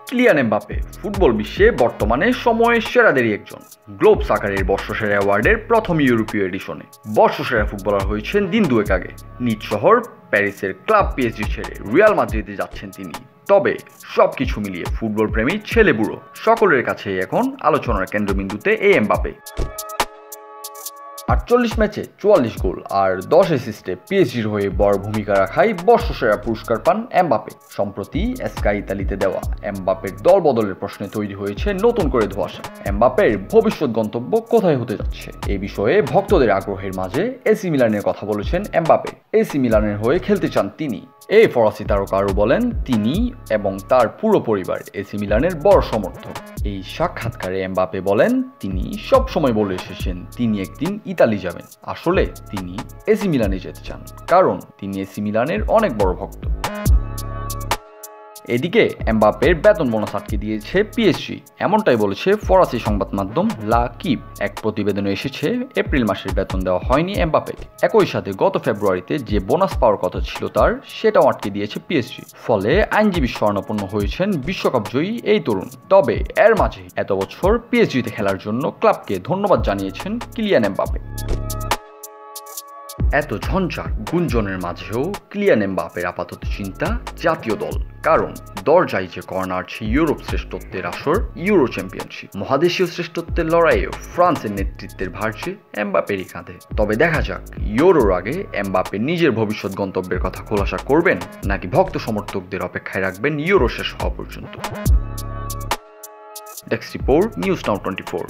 Kylian Mbappe football বিশ্বে বর্তমানে সময়ের সেরাদেরই একজন। গ্লোব সাকারের বর্ষসেরা অ্যাওয়ার্ডের প্রথম ইউরোপীয় এডিশনে বর্ষসেরা ফুটবলার হয়েছেন দিন দুয়েক আগে। নিজ শহর প্যারিসের ক্লাব পিএসজি ছেড়ে রিয়াল মাদ্রিদে যাচ্ছেন তিনি। তবে সবকিছু মিলিয়ে ফুটবল প্রেমী ছেলে বুড়ো সকলের কাছেই এখন আলোচনার কেন্দ্রবিন্দুতে এই এমবাপ্পে। 48 ম্যাচে 44 গোল আর 10 অ্যাসিস্টে পিএসজির হয়ে বড় ভূমিকা রাখায় বর্ষসেরা পুরস্কার পান এমবাপ্পে। সম্প্রতি স্কাই ইতালিতে দেওয়া এমবাপ্পের দল বদলের প্রশ্নে তৈরি হয়েছে নতুন করে ধোঁয়াশা। এমবাপ্পের ভবিষ্যৎ গন্তব্য কোথায় হতে যাচ্ছে এই বিষয়ে ভক্তদের আগ্রহের মাঝে এসি মিলানের কথা বলেছেন এমবাপ্পে। এসি মিলানের হয়ে খেলতে চান তিনি। এই ফরাসি তারকা আরও বলেন, তিনি এবং তার পুরো পরিবার এসি মিলানের বড় সমর্থক। এই সাক্ষাৎকারে এমবাপ্পে বলেন, তিনি সবসময় বলে এসেছেন তিনি একদিন ইতালি যাবেন। আসলে তিনি এসি মিলানে যেতে চান, কারণ তিনি এসি মিলানের অনেক বড় ভক্ত। এদিকে এমবাপ্পের বেতন বোনাস আটকে দিয়েছে পিএসজি, এমনটাই বলেছে ফরাসি সংবাদ মাধ্যম লা কিপ। এক প্রতিবেদনে এসেছে এপ্রিল মাসের বেতন দেওয়া হয়নি এমবাপ্পেকে। একই সাথে গত ফেব্রুয়ারিতে যে বোনাস পাওয়ার কথা ছিল তার, সেটাও আটকে দিয়েছে পিএসজি। ফলে আইনজীবী শরণাপন্ন হয়েছেন বিশ্বকাপ জয়ী এই তরুণ। তবে এর মাঝে এত বছর পিএসজিতে খেলার জন্য ক্লাবকে ধন্যবাদ জানিয়েছেন কিলিয়ান এমবাপ্পে। এত ঝঞ্ঝাট গুঞ্জনের মাঝেও কিলিয়ান এমবাপ্পের আপাতত চিন্তা জাতীয় দল, কারণ দরজায় যে কর্নার ইউরোপ শ্রেষ্ঠত্বের আসর ইউরো চ্যাম্পিয়নশিপ। মহাদেশীয় শ্রেষ্ঠত্বের লড়াইয়েও ফ্রান্সের নেতৃত্বের ভার যে এমবাপ্পেরই কাঁধে। তবে দেখা যাক ইউরোর আগে এমবাপ্পে নিজের ভবিষ্যৎ গন্তব্যের কথা খোলাসা করবেন, নাকি ভক্ত সমর্থকদের অপেক্ষায় রাখবেন ইউরো শেষ হওয়া পর্যন্ত। Desk report, news now 24।